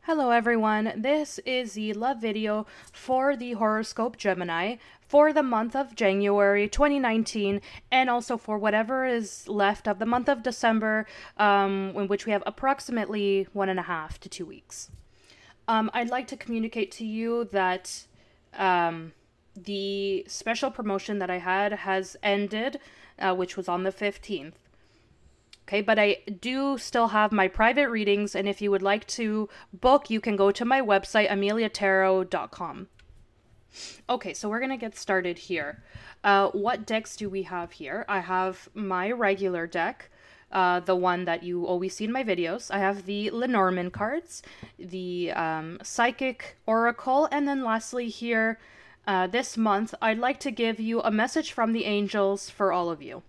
Hello everyone, this is the love video for the horoscope Gemini for the month of January 2019 and also for whatever is left of the month of December, in which we have approximately 1.5 to 2 weeks. I'd like to communicate to you that the special promotion that I had has ended, which was on the 15th. Okay, but I do still have my private readings, and if you would like to book, you can go to my website, ameliatarot.com. Okay, so we're going to get started here. What decks do we have here? I have my regular deck, the one that you always see in my videos. I have the Lenormand cards, the Psychic Oracle, and then lastly here, this month, I'd like to give you a message from the angels for all of you.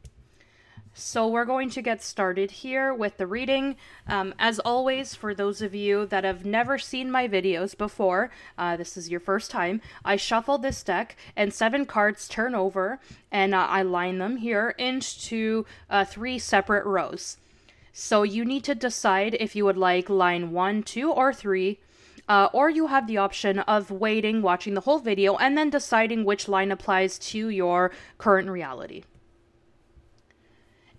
So we're going to get started here with the reading. As always, for those of you that have never seen my videos before, this is your first time, I shuffle this deck and 7 cards turn over and I line them here into 3 separate rows. So you need to decide if you would like line 1, 2, or 3. Or you have the option of waiting, watching the whole video, and then deciding which line applies to your current reality.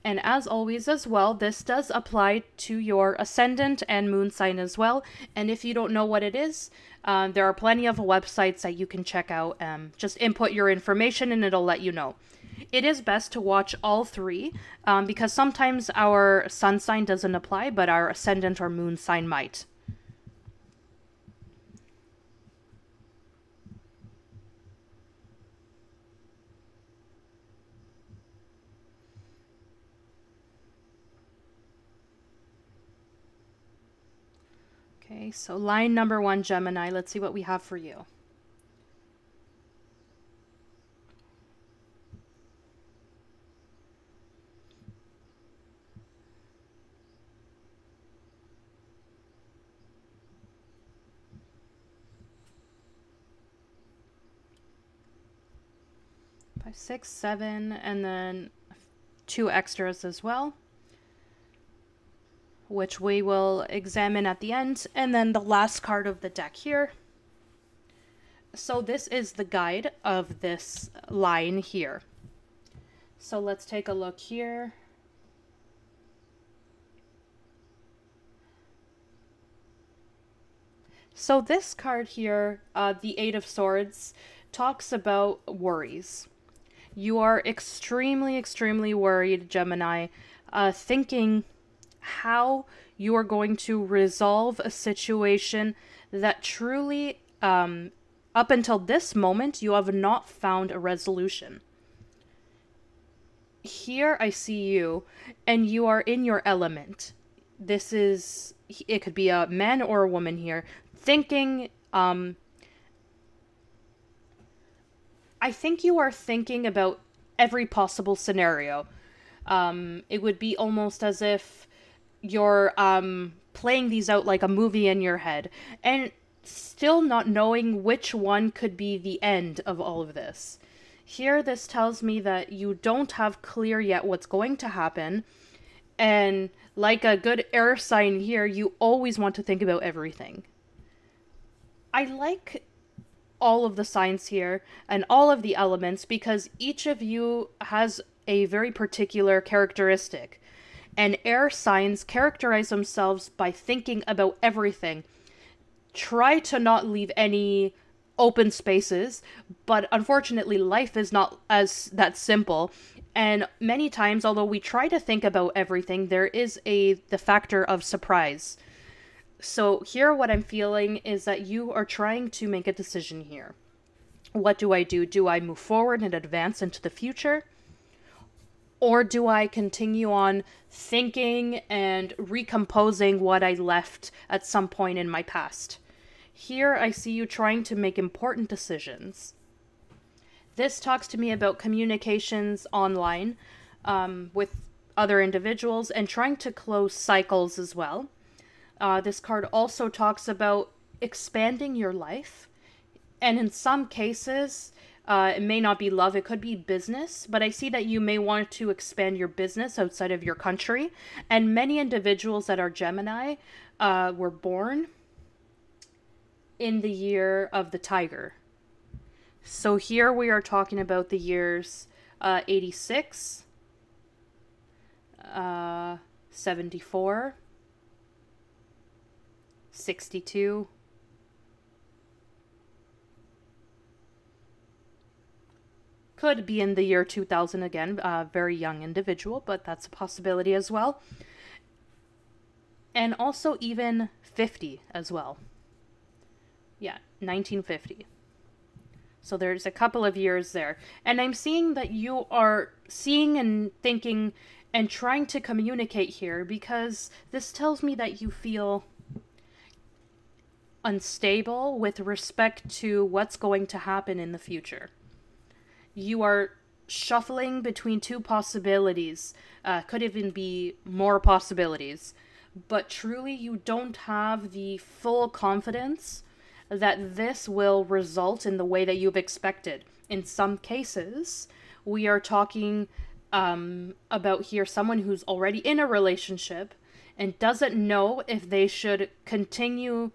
And as always as well, this does apply to your ascendant and moon sign as well. And if you don't know what it is, there are plenty of websites that you can check out. Just input your information and it'll let you know. It is best to watch all 3 because sometimes our sun sign doesn't apply, but our ascendant or moon sign might. Okay, so line number 1, Gemini. Let's see what we have for you. Five, 6, 7, and then 2 extras as well, which we will examine at the end, and then the last card of the deck here. So this is the guide of this line here. So let's take a look here. So this card here, the 8 of Swords, talks about worries. You are extremely worried, Gemini, thinking how you are going to resolve a situation that truly, up until this moment, you have not found a resolution. Here I see you, and you are in your element. This is, it could be a man or a woman here, thinking, I think you are thinking about every possible scenario. It would be almost as if you're playing these out like a movie in your head and still not knowing which one could be the end of all of this. Here, this tells me that you don't have clear yet what's going to happen, and like a good air sign here, you always want to think about everything. I like all of the signs here and all of the elements because each of you has a very particular characteristic. And air signs characterize themselves by thinking about everything. Try to not leave any open spaces, but unfortunately life is not as that simple. And many times, although we try to think about everything, there is the factor of surprise. So here what I'm feeling is that you are trying to make a decision here. What do I do? Do I move forward and advance into the future? Or do I continue on thinking and recomposing what I left at some point in my past? Here I see you trying to make important decisions. This talks to me about communications online with other individuals and trying to close cycles as well. This card also talks about expanding your life. And in some cases, it may not be love, it could be business, but I see that you may want to expand your business outside of your country. And many individuals that are Gemini were born in the year of the tiger. So here we are talking about the years 86, 74, 62, could be in the year 2000 again, very young individual, but that's a possibility as well. And also even 50 as well. Yeah, 1950. So there's a couple of years there. And I'm seeing that you are seeing and thinking and trying to communicate here, because this tells me that you feel unstable with respect to what's going to happen in the future. You are shuffling between two possibilities. Could even be more possibilities. But truly, you don't have the full confidence that this will result in the way that you've expected. In some cases, we are talking about here someone who's already in a relationship and doesn't know if they should continue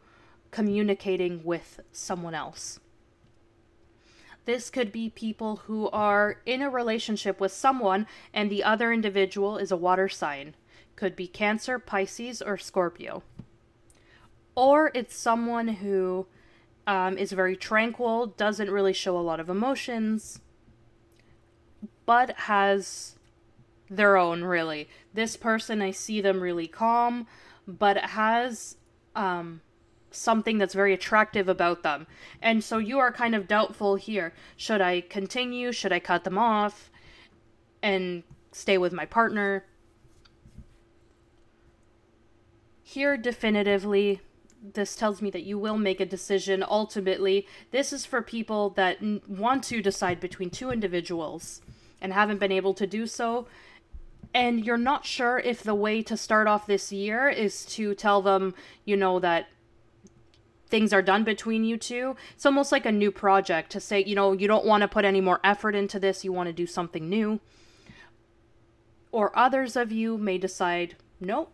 communicating with someone else. This could be people who are in a relationship with someone and the other individual is a water sign. Could be Cancer, Pisces, or Scorpio. Or it's someone who is very tranquil, doesn't really show a lot of emotions, but has their own, really. This person, I see them really calm, but has something that's very attractive about them. And so you are kind of doubtful here. Should I continue? Should I cut them off and stay with my partner? Here, definitively, this tells me that you will make a decision ultimately. This is for people that want to decide between two individuals and haven't been able to do so. And you're not sure if the way to start off this year is to tell them, that things are done between you two. It's almost like a new project to say, you don't want to put any more effort into this. You want to do something new. Or others of you may decide, no,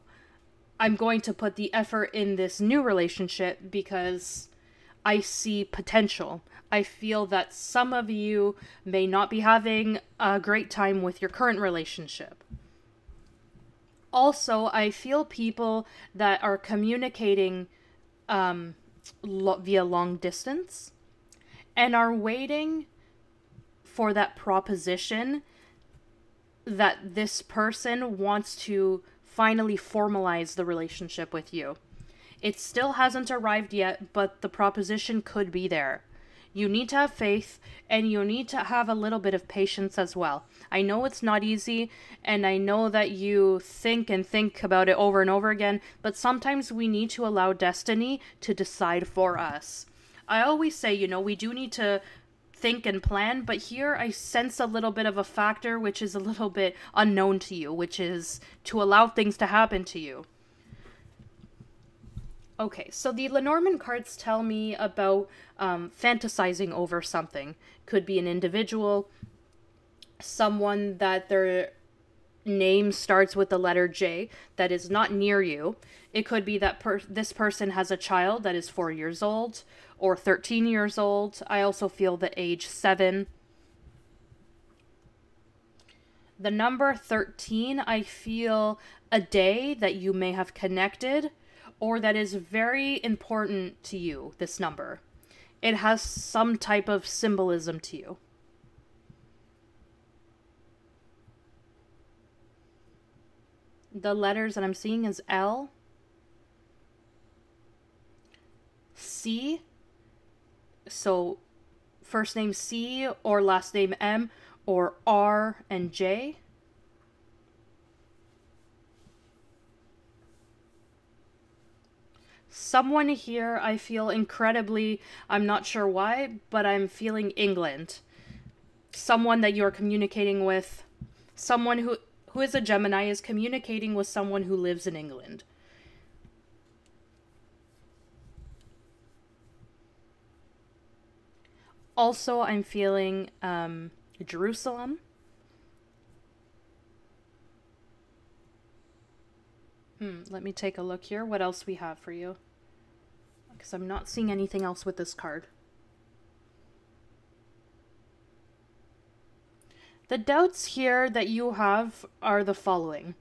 I'm going to put the effort in this new relationship because I see potential. I feel that some of you may not be having a great time with your current relationship. Also, I feel people that are communicating via long distance and are waiting for that proposition that this person wants to finally formalize the relationship with you. It still hasn't arrived yet, but the proposition could be there. You need to have faith, and you need to have a little bit of patience as well. I know it's not easy, and I know that you think about it over and over again, but sometimes we need to allow destiny to decide for us. I always say, we do need to think and plan, but here I sense a little bit of a factor which is a little bit unknown to you, which is to allow things to happen to you. Okay, so the Lenormand cards tell me about fantasizing over something. Could be an individual, someone that their name starts with the letter J that is not near you. It could be that this person has a child that is 4 years old or 13 years old. I also feel the age 7. The number 13, I feel a day that you may have connected or that is very important to you, this number. It has some type of symbolism to you. The letters that I'm seeing is L, C, so first name C or last name M, or R and J. Someone here, I feel incredibly, I'm not sure why, but I'm feeling England. Someone that you're communicating with, someone who is a Gemini is communicating with someone who lives in England. Also, I'm feeling Jerusalem. Let me take a look here. What else we have for you? because I'm not seeing anything else with this card. The doubts here that you have are the following.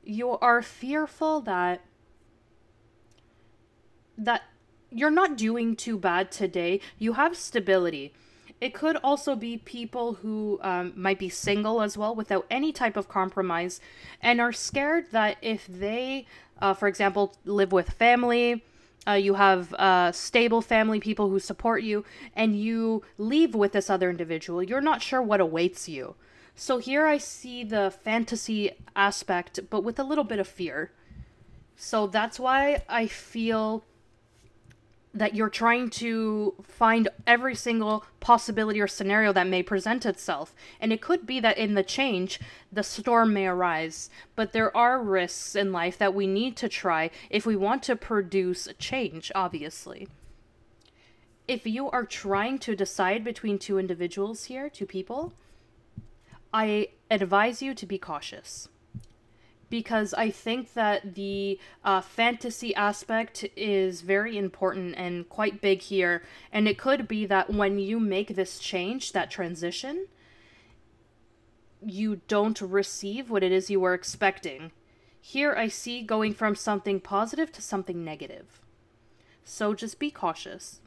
You are fearful that you're not doing too bad today. You have stability. It could also be people who might be single as well without any type of compromise and are scared that if they, for example, live with family, you have stable family, people who support you, and you leave with this other individual, you're not sure what awaits you. So here I see the fantasy aspect, but with a little bit of fear. So that's why I feel that you're trying to find every single possibility or scenario that may present itself. And it could be that in the change, the storm may arise. But there are risks in life that we need to try if we want to produce change, obviously. If you are trying to decide between two individuals here, two people, I advise you to be cautious. Because I think that the fantasy aspect is very important and quite big here. And it could be that when you make this change, that transition, you don't receive what it is you were expecting. Here I see going from something positive to something negative. So just be cautious.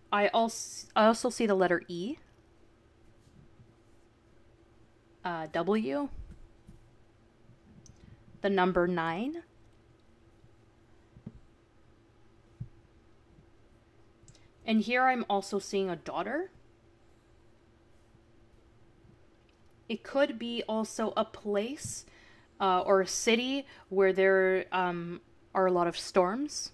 I also see the letter E. W. The number 9. And here I'm also seeing a daughter. It could be also a place or a city where there are a lot of storms.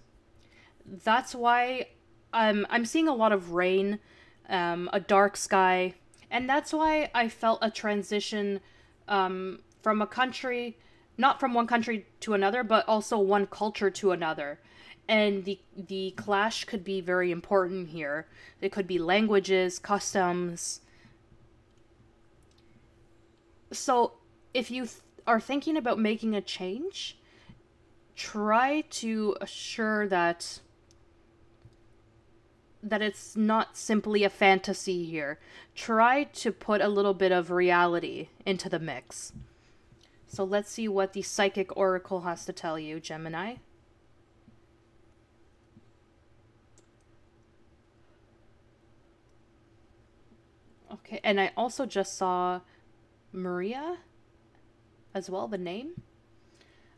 That's why I'm seeing a lot of rain, a dark sky, and that's why I felt a transition from a country, not from one country to another, but also one culture to another. And the clash could be very important here. It could be languages, customs. So if you are thinking about making a change, try to assure that it's not simply a fantasy here. Try to put a little bit of reality into the mix. So let's see what the Psychic Oracle has to tell you, Gemini. Okay, and I also just saw Maria as well, the name.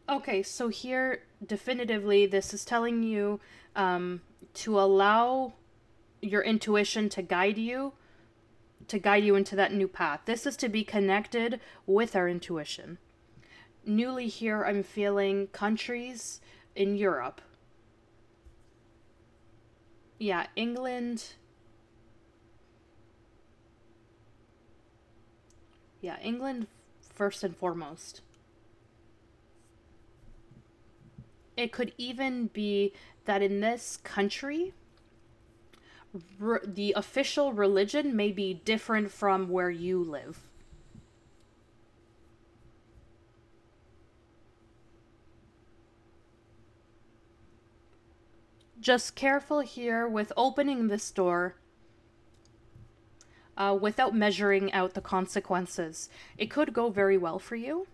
Okay, so here, definitively, this is telling you to allow your intuition to guide you into that new path. This is to be connected with our intuition. Newly here, I'm feeling countries in Europe. Yeah, England. Yeah, England first and foremost. It could even be that in this country, the official religion may be different from where you live. Just careful here with opening this door without measuring out the consequences. It could go very well for you,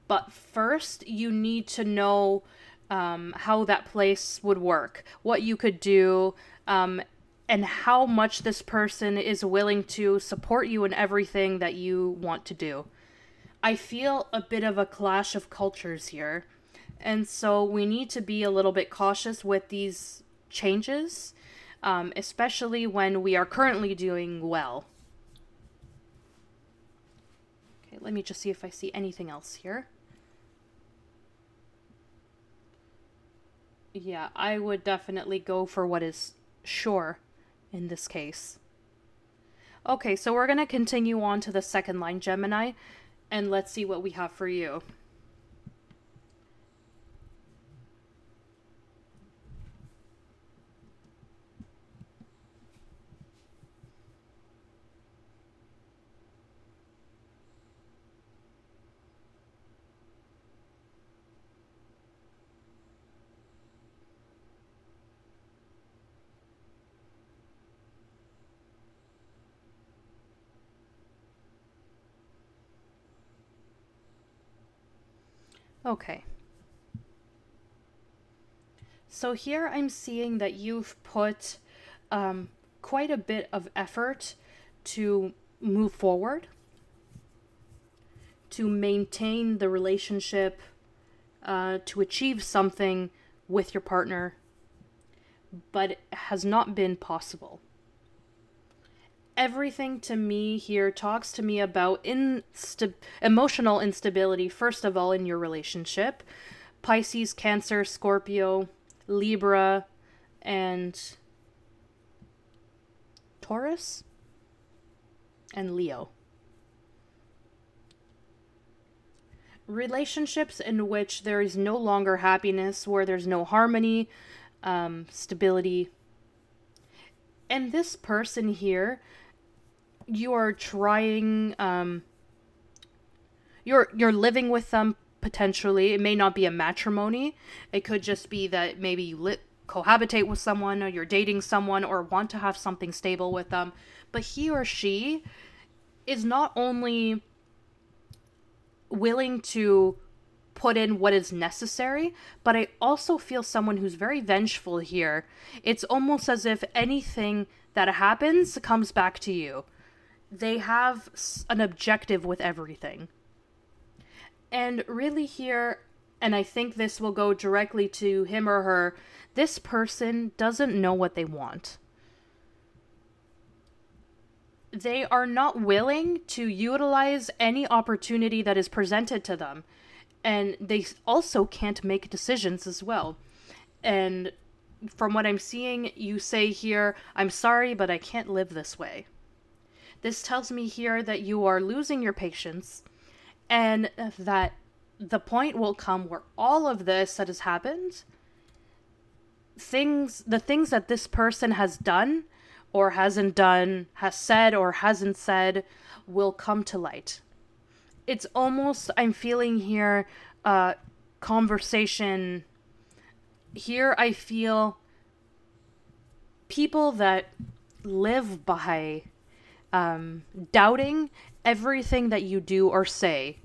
but first you need to know how that place would work, what you could do, and how much this person is willing to support you in everything that you want to do. I feel a bit of a clash of cultures here. And so we need to be a little bit cautious with these changes, especially when we are currently doing well. Okay, let me just see if I see anything else here. Yeah, I would definitely go for what is sure in this case. Okay, so we're going to continue on to the second line, Gemini, and let's see what we have for you. Okay. So here I'm seeing that you've put quite a bit of effort to move forward, to maintain the relationship, to achieve something with your partner, but it has not been possible. Everything to me here talks to me about emotional instability, first of all, in your relationship. Pisces, Cancer, Scorpio, Libra, and Taurus, and Leo. Relationships in which there is no longer happiness, where there's no harmony, stability. And this person here, you are trying, you're living with them potentially. It may not be a matrimony. It could just be that maybe you cohabitate with someone, or you're dating someone, or want to have something stable with them. But he or she is not only willing to put in what is necessary, but I also feel someone who's very vengeful here. It's almost as if anything that happens comes back to you. They have an objective with everything. And really here, and I think this will go directly to him or her, this person doesn't know what they want. They are not willing to utilize any opportunity that is presented to them. And they also can't make decisions as well. And from what I'm seeing, you say here, I'm sorry, but I can't live this way. This tells me here that you are losing your patience, and that the point will come where all of this that has happened, the things that this person has done or hasn't done, has said or hasn't said, will come to light. It's almost, I'm feeling here, conversation. Here I feel people that live by doubting everything that you do or say.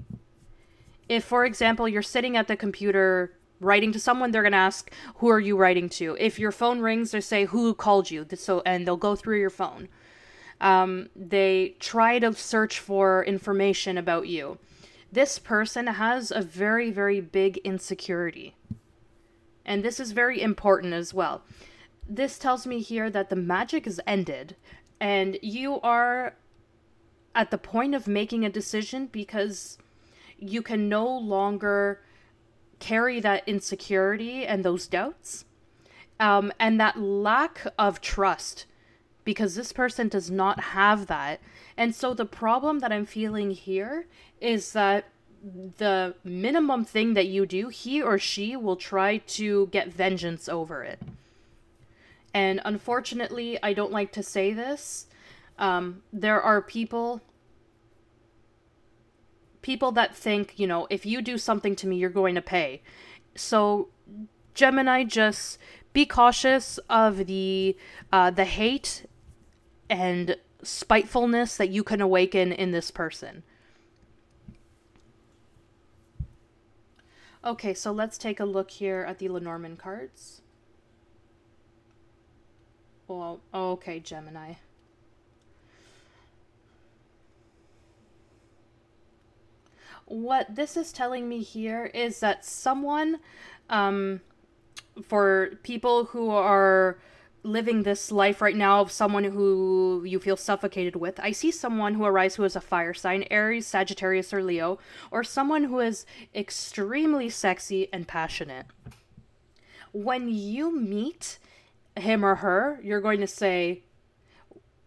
If, for example, you're sitting at the computer writing to someone, they're going to ask, who are you writing to? If your phone rings, they say, who called you? And they'll go through your phone. They try to search for information about you. This person has a very, very big insecurity. And this is very important as well. This tells me here that the magic is ended, and you are at the point of making a decision because you can no longer carry that insecurity and those doubts, and that lack of trust, because this person does not have that. And so the problem that I'm feeling here is that the minimum thing that you do, he or she will try to get vengeance over it. And unfortunately, I don't like to say this, there are people that think, if you do something to me, you're going to pay. So Gemini, just be cautious of the hate and spitefulness that you can awaken in this person. Okay, so let's take a look here at the Lenormand cards. Well, okay, Gemini. What this is telling me here is that someone, for people who are living this life right now of someone who you feel suffocated with, I see someone who arrives who is a fire sign, Aries, Sagittarius, or Leo, or someone who is extremely sexy and passionate. When you meet him or her, you're going to say,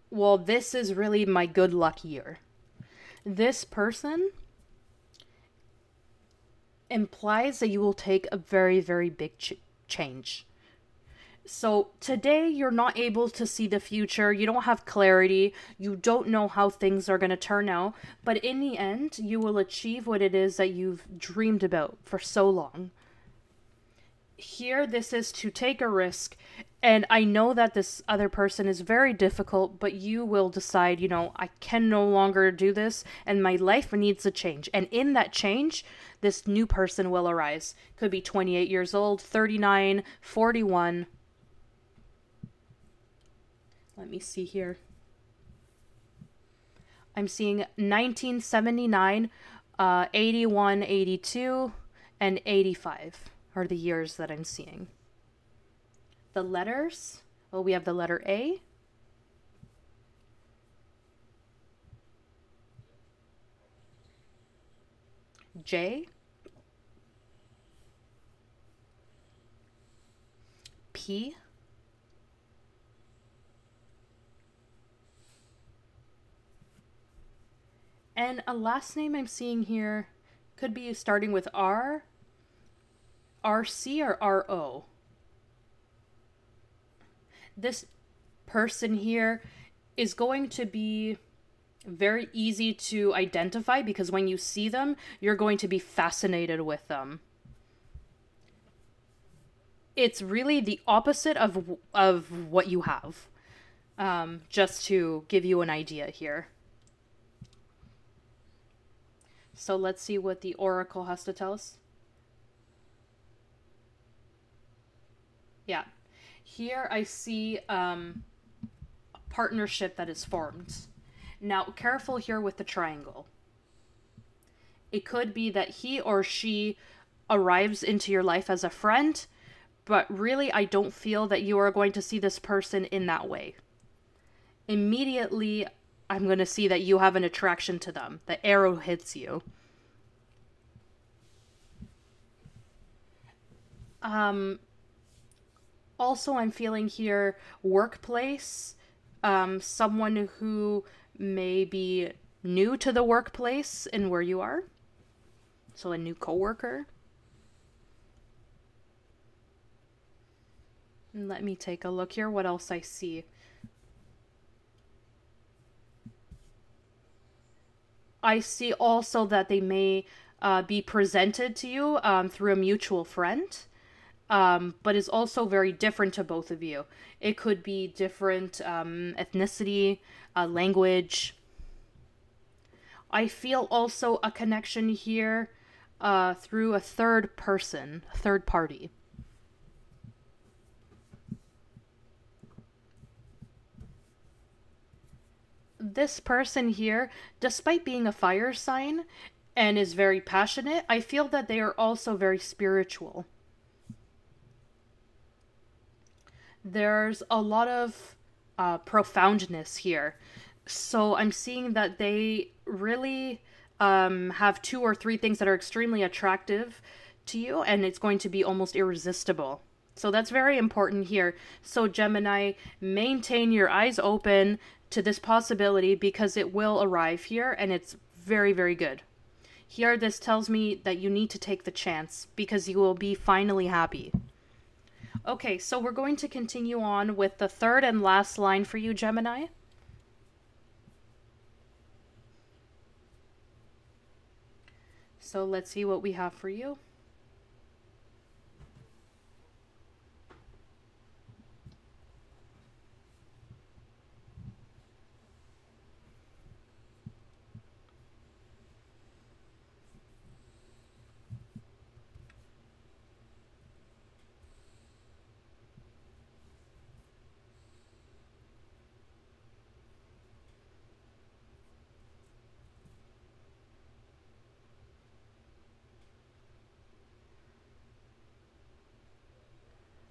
well, this is really my good luck year. This person implies that you will take a very, very big change. So today you're not able to see the future, you don't have clarity, you don't know how things are going to turn out, but in the end, you will achieve what it is that you've dreamed about for so long. Here, this is to take a risk. And I know that this other person is very difficult, but you will decide, I can no longer do this and my life needs a change. And in that change, this new person will arise. Could be 28 years old, 39, 41. Let me see here. I'm seeing 1979, 81, 82, and 85 are the years that I'm seeing. The letters, well, we have the letter A, J, P, and a last name I'm seeing here could be starting with R, RC, or RO. This person here is going to be very easy to identify because when you see them, you're going to be fascinated with them. It's really the opposite of what you have, just to give you an idea here. So let's see what the oracle has to tell us. Yeah. Here I see a partnership that is formed. Now, careful here with the triangle. It could be that he or she arrives into your life as a friend, but really I don't feel that you are going to see this person in that way. Immediately, I'm going to see that you have an attraction to them. The arrow hits you. Also, I'm feeling here workplace, someone who may be new to the workplace and where you are. So a new coworker. Let me take a look here. What else I see? I see also that they may be presented to you through a mutual friend. But is also very different to both of you. It could be different ethnicity, language. I feel also a connection here through a third person, a third party. This person here, despite being a fire sign and is very passionate, I feel that they are also very spiritual. There's a lot of profoundness here. So I'm seeing that they really have 2 or 3 things that are extremely attractive to you, and it's going to be almost irresistible. So that's very important here. So Gemini, maintain your eyes open to this possibility because it will arrive here, and it's very, very good. Here, this tells me that you need to take the chance because you will be finally happy. Okay, so we're going to continue on with the third and last line for you, Gemini. So let's see what we have for you.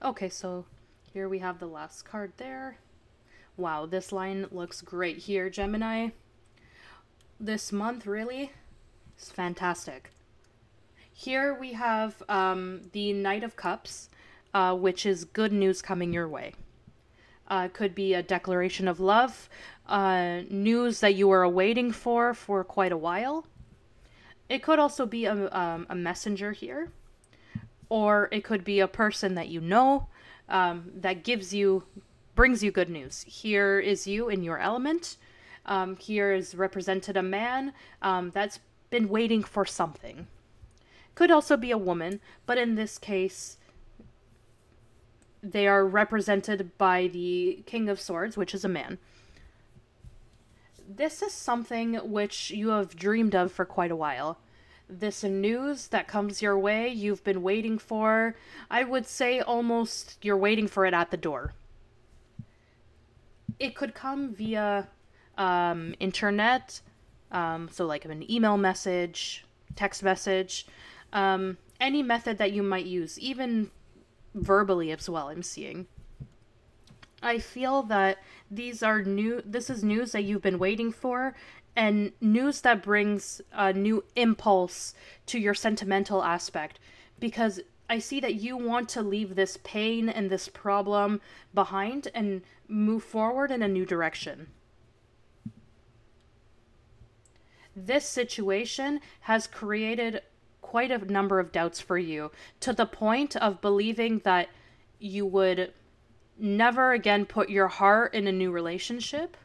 Okay, so here we have the last card there. Wow, this line looks great here, Gemini. This month really is fantastic. Here we have the Knight of Cups, which is good news coming your way. Could be a declaration of love, news that you were awaiting for quite a while. It could also be a messenger here. Or it could be a person that you know that brings you good news. Here is you in your element. Here is represented a man that's been waiting for something. Could also be a woman, but in this case, They are represented by the King of Swords, which is a man. This is something which you have dreamed of for quite a while. This news that comes your way, you've been waiting for. I would say almost you're waiting for it at the door. It could come via internet, so like an email message, text message, any method that you might use, even verbally as well, I'm seeing. I feel that this is news that you've been waiting for, and news that brings a new impulse to your sentimental aspect, because I see that you want to leave this pain and this problem behind and move forward in a new direction. This situation has created quite a number of doubts for you, to the point of believing that you would never again put your heart in a new relationship,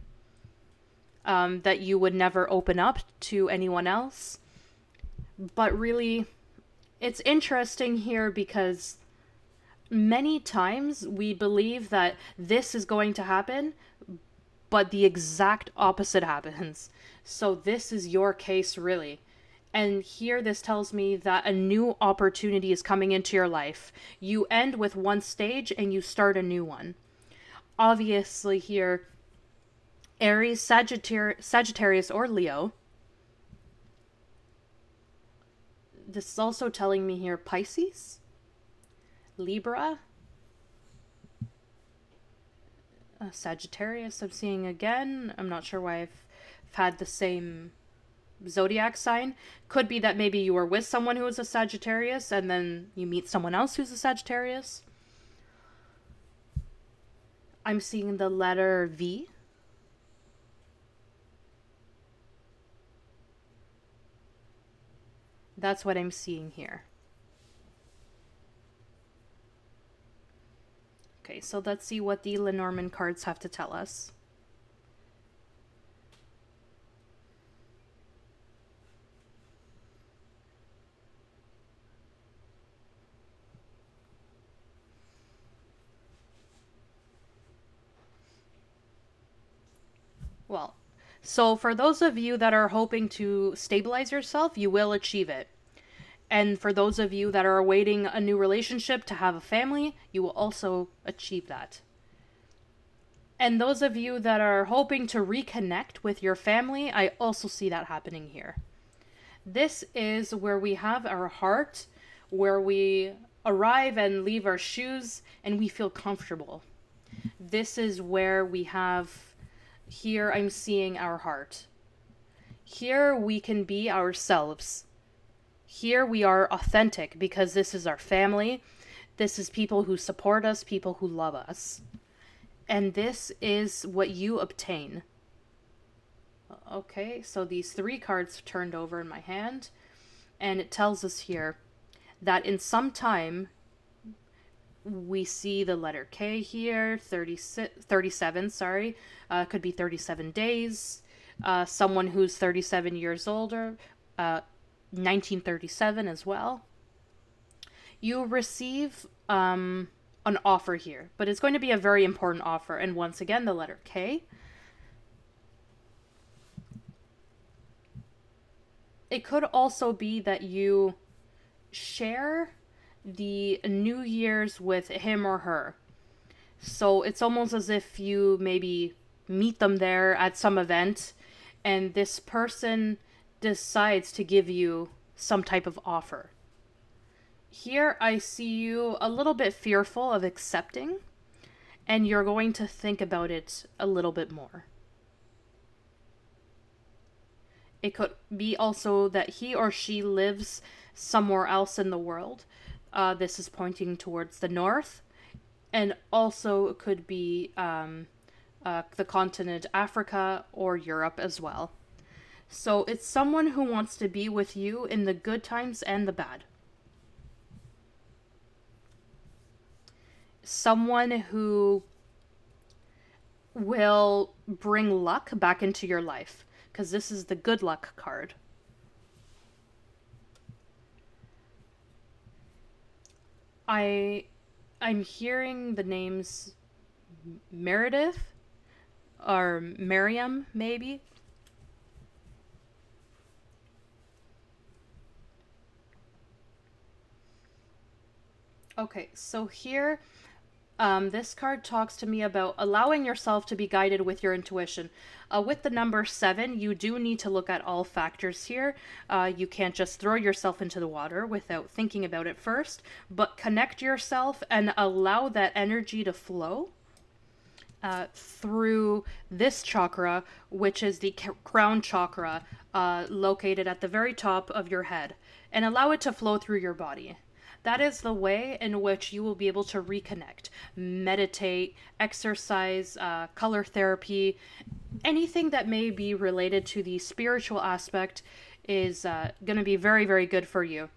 that you would never open up to anyone else. But really, it's interesting here because many times we believe that this is going to happen, but the exact opposite happens. So this is your case, really. And here this tells me that a new opportunity is coming into your life. You end with one stage and you start a new one. Obviously here, Aries, Sagittarius, or Leo. This is also telling me here Pisces, Libra, Sagittarius I'm seeing again. I'm not sure why I've had the same zodiac sign. Could be that maybe you were with someone who was a Sagittarius and then you meet someone else who's a Sagittarius. I'm seeing the letter V. That's what I'm seeing here. Okay, so let's see what the Lenormand cards have to tell us. Well, so for those of you that are hoping to stabilize yourself, you will achieve it. And for those of you that are awaiting a new relationship to have a family, you will also achieve that. And those of you that are hoping to reconnect with your family, I also see that happening here. This is where we have our heart, where we arrive and leave our shoes and we feel comfortable. This is where we have, here I'm seeing our heart. Here we can be ourselves. Here we are authentic because this is our family. This is people who support us, people who love us. And this is what you obtain. Okay, so these 3 cards turned over in my hand. And it tells us here that in some time, we see the letter K here, 37, sorry. Could be 37 days. Someone who's 37 years older. 1937 as well. You receive an offer here, but it's going to be a very important offer. And once again, the letter K. It could also be that you share the New Year's with him or her. So it's almost as if you maybe meet them there at some event, and this person decides to give you some type of offer. Here I see you a little bit fearful of accepting, and you're going to think about it a little bit more. It could be also that he or she lives somewhere else in the world. This is pointing towards the north, and also it could be the continent Africa or Europe as well. So it's someone who wants to be with you in the good times and the bad. Someone who will bring luck back into your life, because this is the good luck card. I I'm hearing the names Meredith or Miriam, maybe. Okay, so here, this card talks to me about allowing yourself to be guided with your intuition. With the number 7, you do need to look at all factors here. You can't just throw yourself into the water without thinking about it first, but connect yourself and allow that energy to flow through this chakra, which is the crown chakra, located at the very top of your head, and allow it to flow through your body. That is the way in which you will be able to reconnect, meditate, exercise, color therapy, anything that may be related to the spiritual aspect is going to be very, very good for you.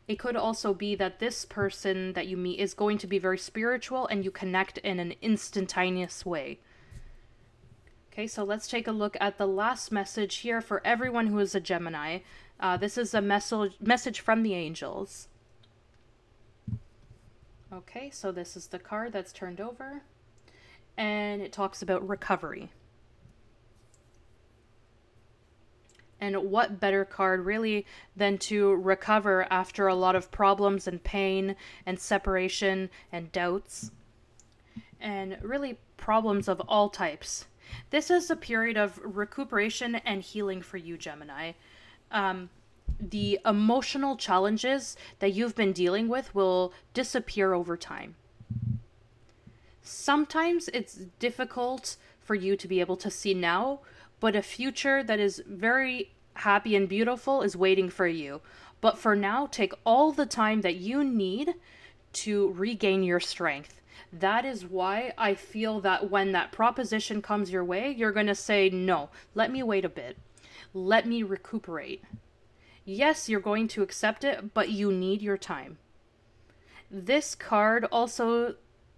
It could also be that this person that you meet is going to be very spiritual and you connect in an instantaneous way. Okay, so let's take a look at the last message here for everyone who is a Gemini. This is a message from the angels. Okay, so this is the card that's turned over, and it talks about recovery. And what better card, really, than to recover after a lot of problems and pain and separation and doubts, and really problems of all types. This is a period of recuperation and healing for you, Gemini. The emotional challenges that you've been dealing with will disappear over time. Sometimes it's difficult for you to be able to see now, but a future that is very happy and beautiful is waiting for you. But for now, take all the time that you need to regain your strength. That is why I feel that when that proposition comes your way, you're going to say, no, let me wait a bit. Let me recuperate. Yes, you're going to accept it, but you need your time. This card also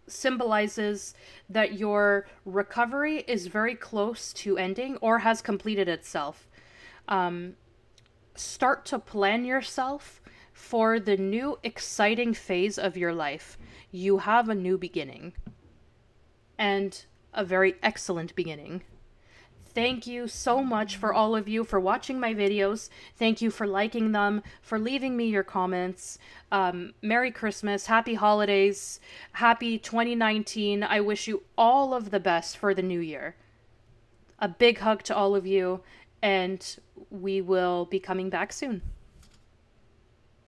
symbolizes that your recovery is very close to ending or has completed itself. Start to plan yourself for the new exciting phase of your life. You have a new beginning, and a very excellent beginning. Thank you so much for all of you for watching my videos. Thank you for liking them, for leaving me your comments. Merry Christmas, Happy Holidays, Happy 2019. I wish you all of the best for the new year. A big hug to all of you, and we will be coming back soon.